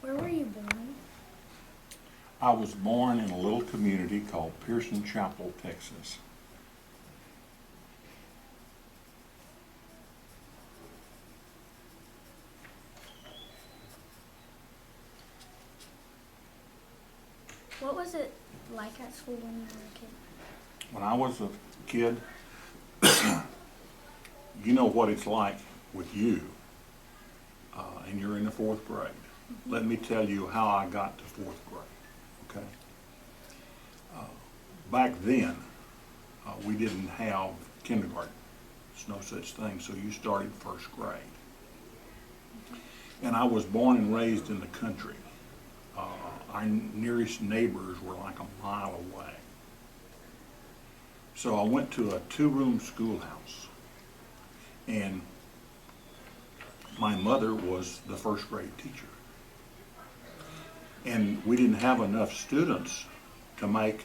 Where were you born? I was born in a little community called Pearson Chapel, Texas. What was it like at school when you were a kid? When I was a kid, you know what it's like with you, and you're in the fourth grade. Let me tell you how I got to fourth grade, okay? Back then, we didn't have kindergarten. There's no such thing, so you started first grade. And I was born and raised in the country. Our nearest neighbors were like a mile away. So I went to a two-room schoolhouse, and my mother was the first grade teacher. And we didn't have enough students to make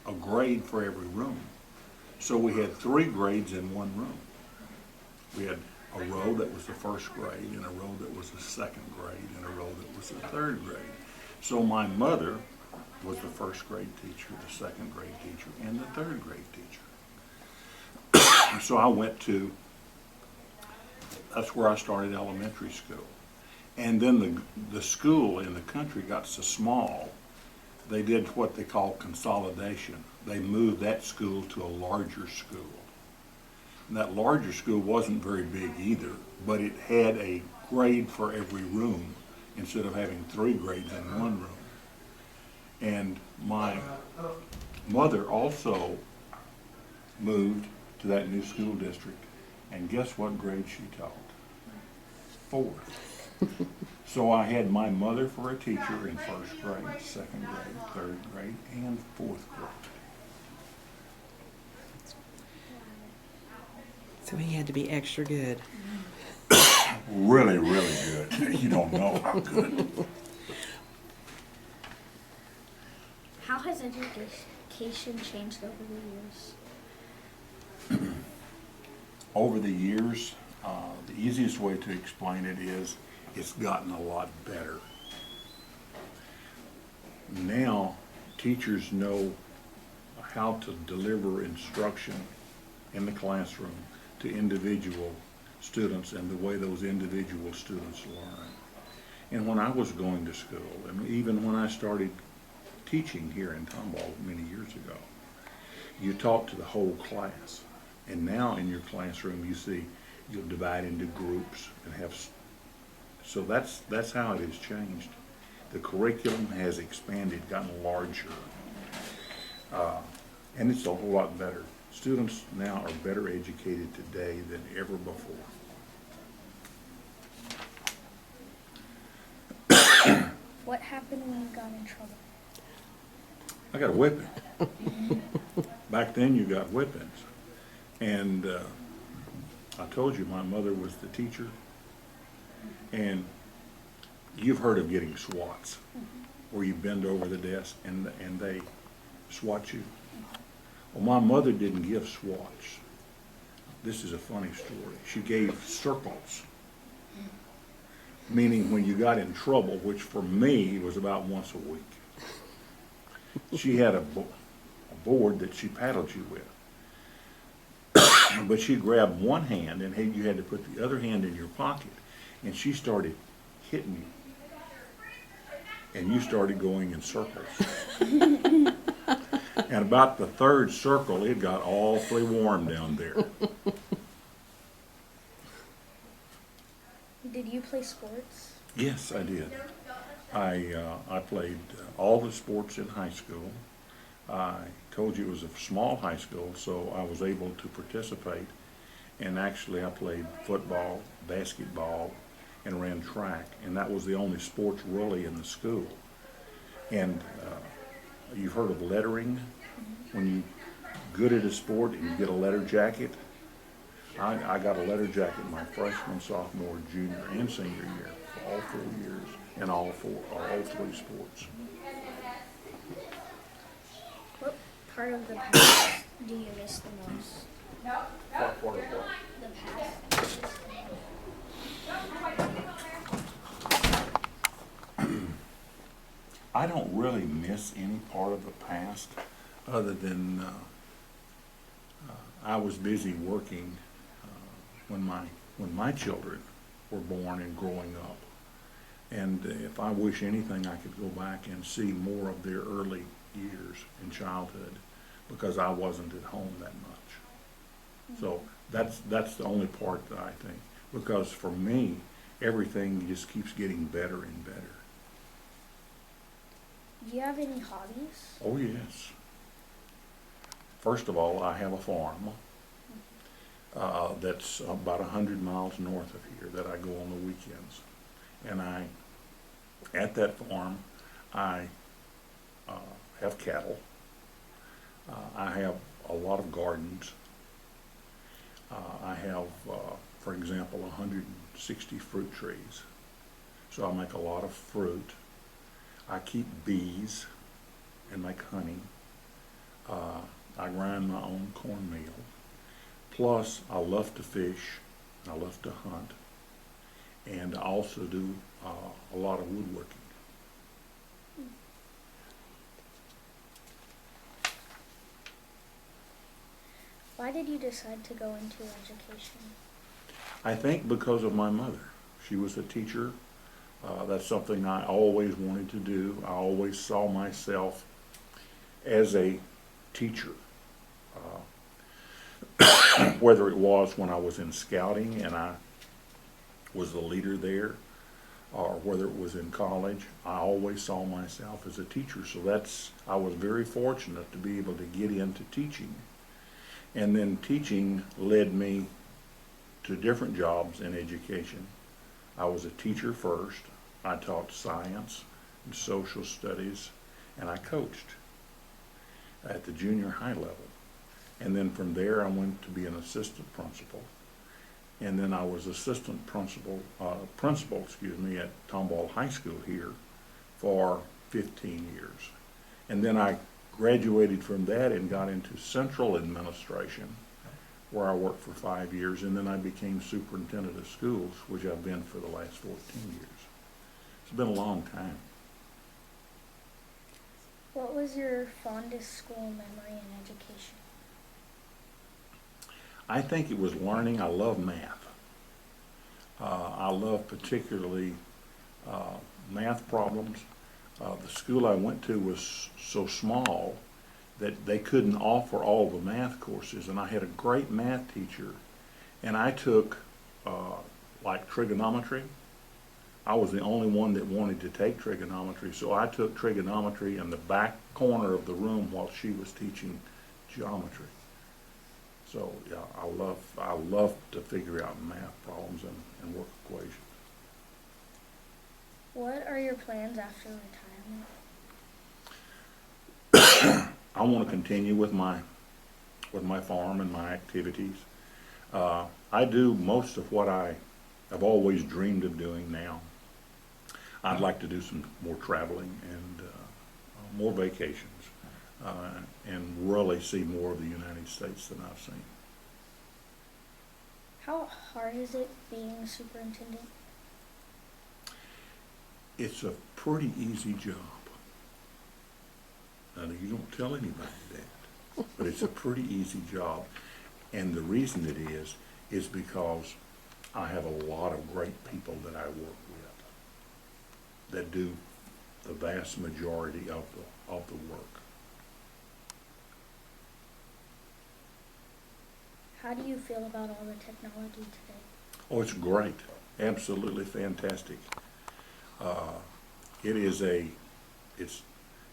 a grade for every room. So we had 3 grades in one room. We had a row that was the first grade, and a row that was the second grade, and a row that was the third grade. So my mother was the first grade teacher, the second grade teacher, and the third grade teacher. So I went to, that's where I started elementary school. And then the school in the country got so small, they did what they call consolidation. They moved that school to a larger school. And that larger school wasn't very big either, but it had a grade for every room instead of having 3 grades in one room. And my mother also moved to that new school district, and guess what grade she taught? 4th. So I had my mother for a teacher in first grade, second grade, third grade, and fourth grade. So he had to be extra good. Really, really good. You don't know how good. How has education changed over the years? Over the years, the easiest way to explain it is it's gotten a lot better. Now, teachers know how to deliver instruction in the classroom to individual students and the way those individual students learn. And when I was going to school, and even when I started teaching here in Tomball many years ago, you taught to the whole class. And now in your classroom, you see, you'll divide into groups and have, so that's how it has changed. The curriculum has expanded, gotten larger, and it's a whole lot better. Students now are better educated today than ever before. What happened when you got in trouble? I got a whipping. Back then you got whippings. And I told you my mother was the teacher. And you've heard of getting swats, where you bend over the desk and they swat you. Well, my mother didn't give swats. This is a funny story. She gave circles. Meaning when you got in trouble, which for me was about once a week, she had a board that she paddled you with. But she grabbed one hand and you had to put the other hand in your pocket, and she started hitting you. And you started going in circles. And about the 3rd circle, it got awfully warm down there. Did you play sports? Yes, I did. I played all the sports in high school. I told you it was a small high school, so I was able to participate. And actually, I played football, basketball, and ran track. And that was the only sports really in the school. And you've heard of lettering? When you're good at a sport and you get a letter jacket. I got a letter jacket my freshman, sophomore, junior, and senior year for all 4 years in all 3 sports. What part of the past do you miss the most? What part of what? The past. I don't really miss any part of the past other than I was busy working when my children were born and growing up. And if I wish anything, I could go back and see more of their early years in childhood because I wasn't at home that much. So that's the only part that I think, because for me, everything just keeps getting better and better. Do you have any hobbies? Oh, yes. First of all, I have a farm that's about 100 miles north of here that I go on the weekends. And at that farm, I have cattle. I have a lot of gardens. I have, for example, 160 fruit trees. So I make a lot of fruit. I keep bees and make honey. I grind my own cornmeal. Plus, I love to fish. I love to hunt. And I also do a lot of woodworking. Why did you decide to go into education? I think because of my mother. She was a teacher. That's something I always wanted to do. I always saw myself as a teacher. Whether it was when I was in scouting and I was the leader there, or whether it was in college, I always saw myself as a teacher. So I was very fortunate to be able to get into teaching. And then teaching led me to different jobs in education. I was a teacher first. I taught science and social studies, and I coached at the junior high level. And then from there, I went to be an assistant principal. And then I was assistant principal, at Tomball High School here for 15 years. And then I graduated from that and got into central administration, where I worked for 5 years, and then I became superintendent of schools, which I've been for the last 14 years. It's been a long time. What was your fondest school memory in education? I think it was learning. I love math. I love particularly math problems. The school I went to was so small that they couldn't offer all the math courses, and I had a great math teacher, and I took like trigonometry. I was the only one that wanted to take trigonometry, so I took trigonometry in the back corner of the room while she was teaching geometry. So yeah, I love to figure out math problems and work equations. What are your plans after retirement? I want to continue with my farm and my activities. I do most of what I've always dreamed of doing now. I'd like to do some more traveling and more vacations, and really see more of the United States than I've seen. How hard is it being superintendent? It's a pretty easy job. Now, you don't tell anybody that, but it's a pretty easy job. And the reason it is because I have a lot of great people that I work with that do the vast majority of the work. How do you feel about all the technology today? Oh, it's great. Absolutely fantastic.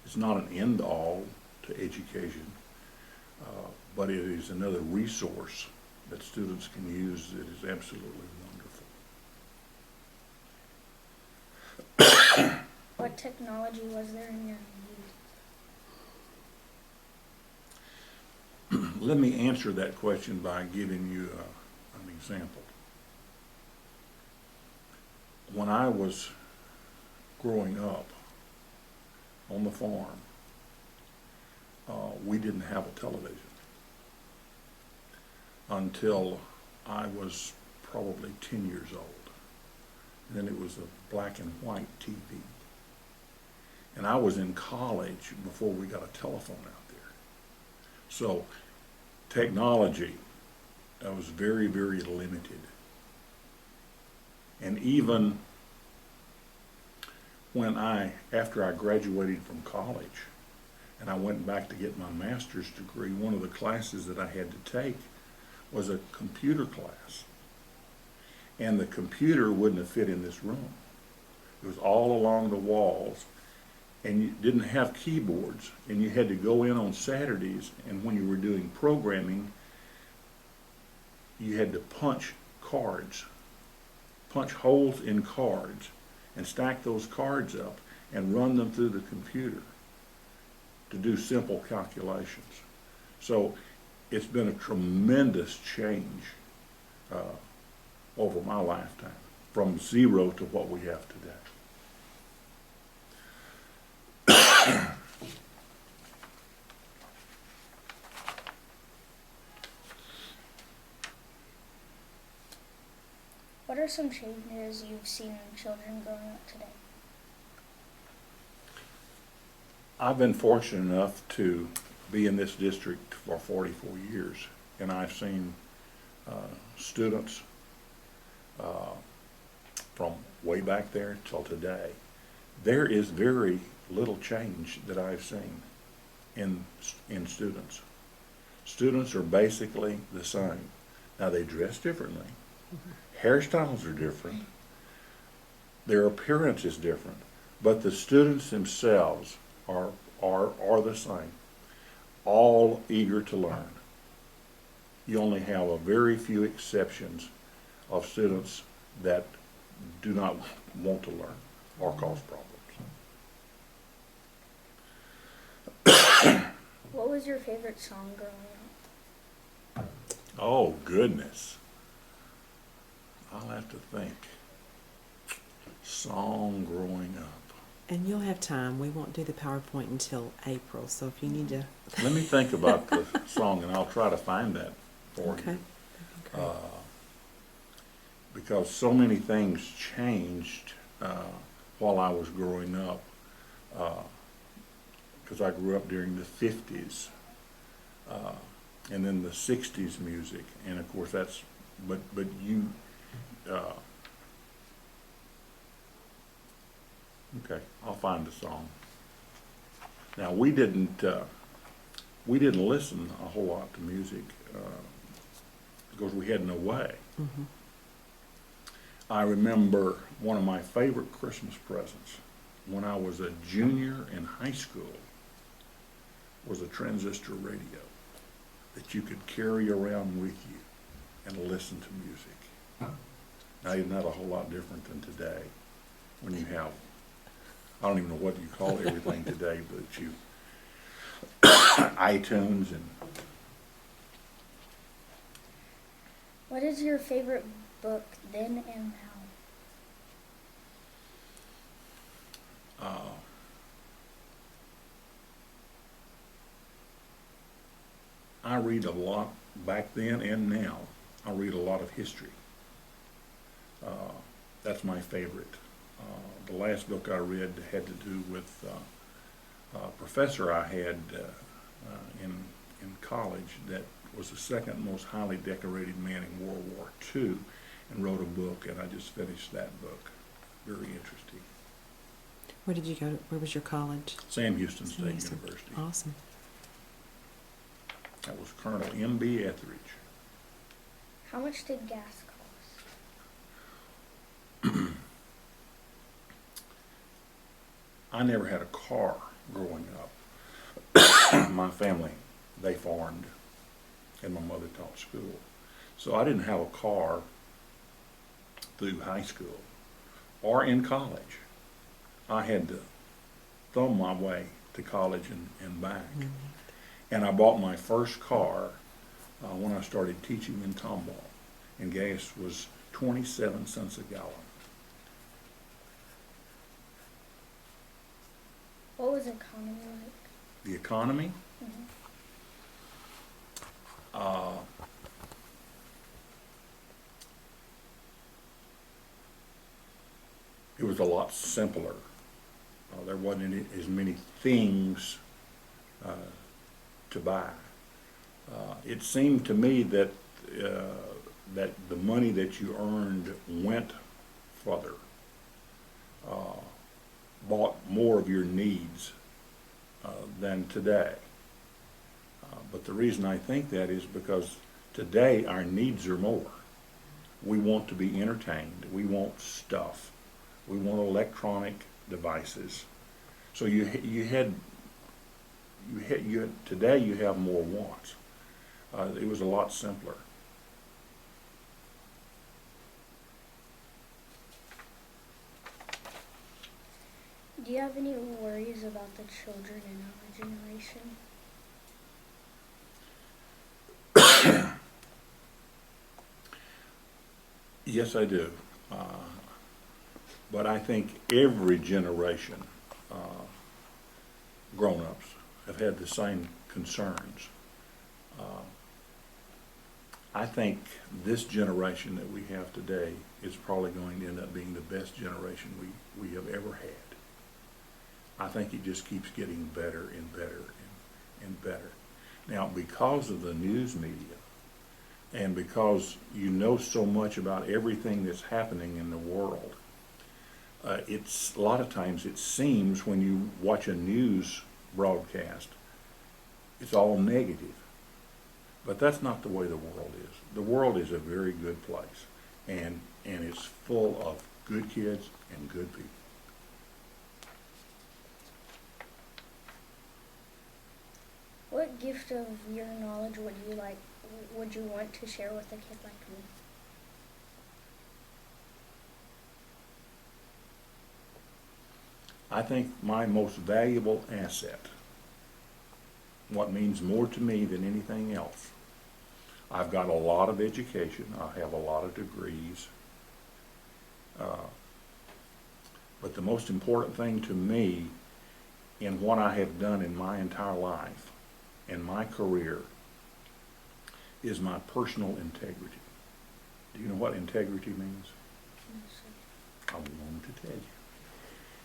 It's not an end all to education, but it is another resource that students can use that is absolutely wonderful. What technology was there in your youth? Let me answer that question by giving you an example. When I was growing up on the farm, we didn't have a television until I was probably 10 years old. And then it was a black and white TV. And I was in college before we got a telephone out there. So technology was very, very limited. And even after I graduated from college and I went back to get my master's degree, one of the classes that I had to take was a computer class. And the computer wouldn't have fit in this room. It was all along the walls, and you didn't have keyboards, and you had to go in on Saturdays, and when you were doing programming, you had to punch cards, punch holes in cards, and stack those cards up and run them through the computer to do simple calculations. So it's been a tremendous change over my lifetime, from zero to what we have today. What are some changes you've seen in children growing up today? I've been fortunate enough to be in this district for 44 years, and I've seen students from way back there till today. There is very little change that I've seen in students. Students are basically the same. Now, they dress differently. Hairstyles are different. Their appearance is different. But the students themselves are the same. All eager to learn. You only have a very few exceptions of students that do not want to learn or cause problems. What was your favorite song growing up? Oh, goodness. I'll have to think. Song growing up. And you'll have time. We won't do the PowerPoint until April, so if you need to... Let me think about the song, and I'll try to find that for Okay. you. That'd be great. Because so many things changed while I was growing up. Because I grew up during the 50s, and then the 60s music, and of course that's, but you, okay, I'll find the song. Now we didn't listen a whole lot to music because we had no way. Mm-hmm. I remember one of my favorite Christmas presents when I was a junior in high school was a transistor radio that you could carry around with you and listen to music. Now, isn't that a whole lot different than today when you have, I don't even know what you call everything today, but you, iTunes and. What is your favorite book then and now? I read a lot back then and now. I read a lot of history. That's my favorite. The last book I read had to do with a professor I had in college that was the second most highly decorated man in World War II, and wrote a book, and I just finished that book. Very interesting. Where did you go? Where was your college? Sam Houston State Houston. University. Awesome. That was Colonel M.B. Etheridge. How much did gas cost? I never had a car growing up. My family, they farmed, and my mother taught school. So I didn't have a car through high school or in college. I had to thumb my way to college and back. Mm-hmm. And I bought my first car when I started teaching in Tomball, and gas was 27 cents a gallon. What was economy like? The economy? Mm-hmm. It was a lot simpler There wasn't as many things to buy. It seemed to me that that the money that you earned went further, bought more of your needs than today. But the reason I think that is because today our needs are more. We want to be entertained. We want stuff. We want electronic devices. So you had today you have more wants. It was a lot simpler. Do you have any worries about the children in our generation? Yes, I do. But I think every generation, grown-ups, have had the same concerns. I think this generation that we have today is probably going to end up being the best generation we have ever had. I think it just keeps getting better and better and better. Now, because of the news media, and because you know so much about everything that's happening in the world, it's a lot of times it seems when you watch a news broadcast, it's all negative. But that's not the way the world is. The world is a very good place, and it's full of good kids and good people. What gift of your knowledge would you want to share with a kid like me? I think my most valuable asset, what means more to me than anything else, I've got a lot of education, I have a lot of degrees, but the most important thing to me in what I have done in my entire life, in my career, is my personal integrity. Do you know what integrity means? I wanted to tell you.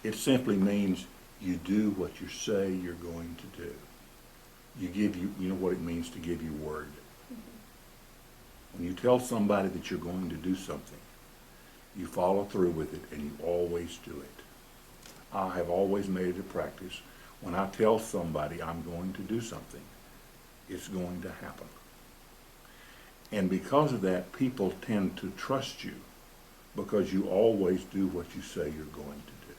It simply means you do what you say you're going to do. You know what it means to give your word. When you tell somebody that you're going to do something, you follow through with it and you always do it. I have always made it a practice. When I tell somebody I'm going to do something, it's going to happen. And because of that, people tend to trust you because you always do what you say you're going to do.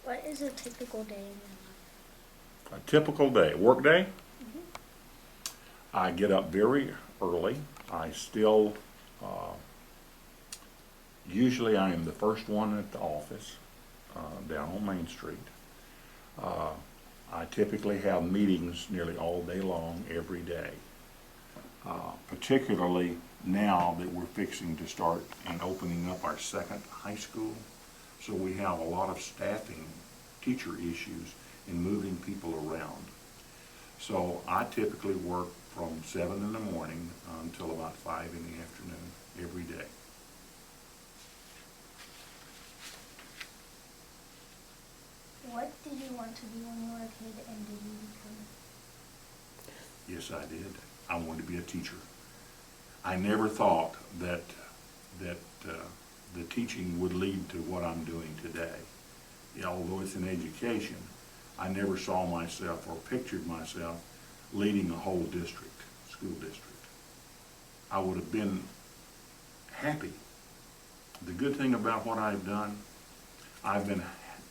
What is a typical day in your life? A typical day, work day, I get up very early. I still, usually I am the first one at the office down on Main Street. I typically have meetings nearly all day long, every day. Particularly now that we're fixing to start and opening up our second high school. So we have a lot of staffing, teacher issues in moving people around. So I typically work from 7 in the morning until about 5 in the afternoon every day. What did you want to be when you were a kid, and did you become? Yes, I did. I wanted to be a teacher. I never thought that the teaching would lead to what I'm doing today. You know, although it's an education, I never saw myself or pictured myself leading a whole district, school district. I would have been happy. The good thing about what I've done, I've been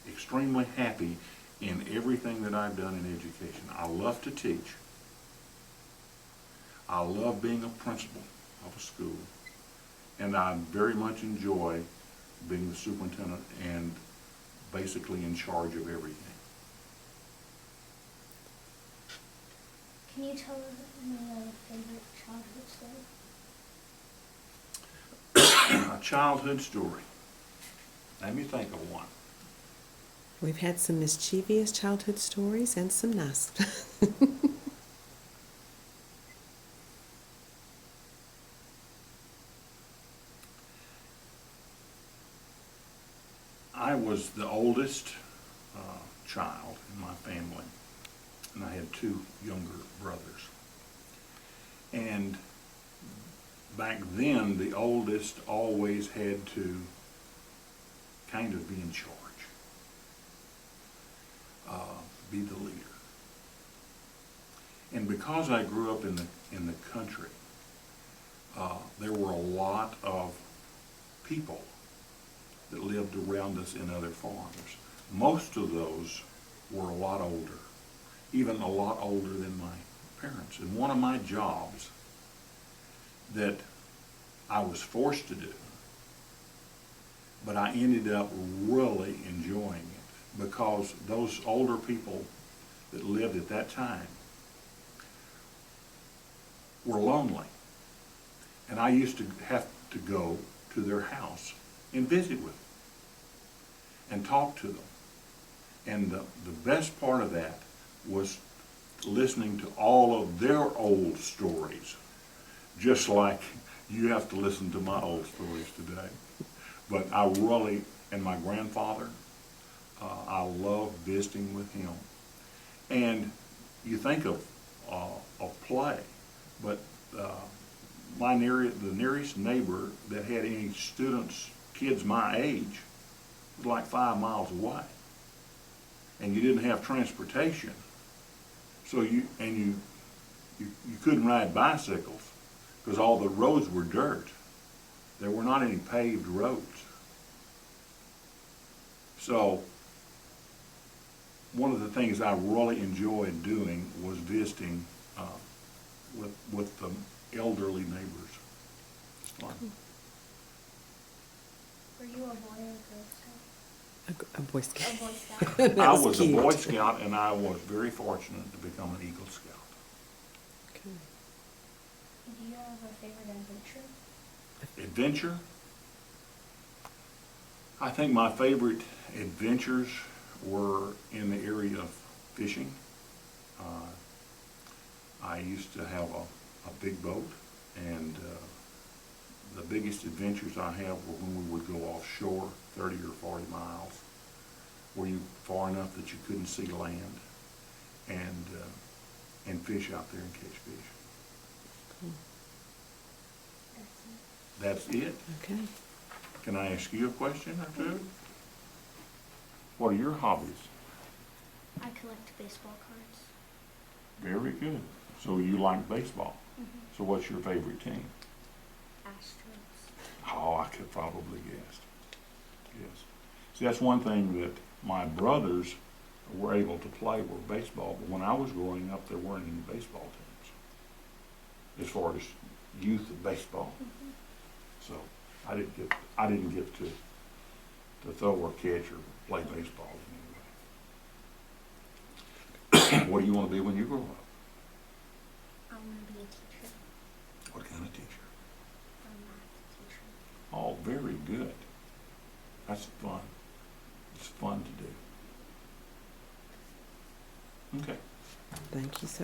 extremely happy in everything that I've done in education. I love to teach. I love being a principal of a school. And I very much enjoy being the superintendent and basically in charge of everything. Can you tell me a favorite childhood story? A childhood story. Let me think of one. We've had some mischievous childhood stories and some nice. I was the oldest child in my family, and I had two younger brothers. And back then, the oldest always had to kind of be in charge, be the leader. And because I grew up in the country, there were a lot of people that lived around us in other farms. Most of those were a lot older, even a lot older than my parents. And one of my jobs that I was forced to do, but I ended up really enjoying it, because those older people that lived at that time were lonely. And I used to have to go to their house and visit with them and talk to them. And the best part of that was listening to all of their old stories, just like you have to listen to my old stories today. But I really, and my grandfather, I love visiting with him. And you think of play, but the nearest neighbor that had any students, kids my age, was like 5 miles away. And you didn't have transportation. So you couldn't ride bicycles because all the roads were dirt. There were not any paved roads. So one of the things I really enjoyed doing was visiting with the elderly neighbors. It's fun. Were you a boy or a girl scout? A Boy Scout. A Boy Scout. That I was was a cute. Boy Scout, and I was very fortunate to become an Eagle Scout. Okay. Do you have a favorite adventure? Adventure? I think my favorite adventures were in the area of fishing. I used to have a big boat, and the biggest adventures I have were when we would go offshore 30 or 40 miles, where you far enough that you couldn't see land, and fish out there and catch fish. Cool. That's it. That's it. Okay. Can I ask you a question or two? What are your hobbies? I collect baseball cards. Very good. So you like baseball. Mm-hmm. So what's your favorite team? Astros. Oh, I could probably guess. Yes. See, that's one thing that my brothers were able to play were baseball, but when I was growing up, there weren't any baseball teams as far as youth of baseball. Mm-hmm. So I didn't get to throw or catch or play baseball anyway. What do you want to be when you grow up? I want to be a teacher. What kind of teacher? A math teacher. Oh, very good. That's fun. It's fun to do. Okay. Thank you, sir.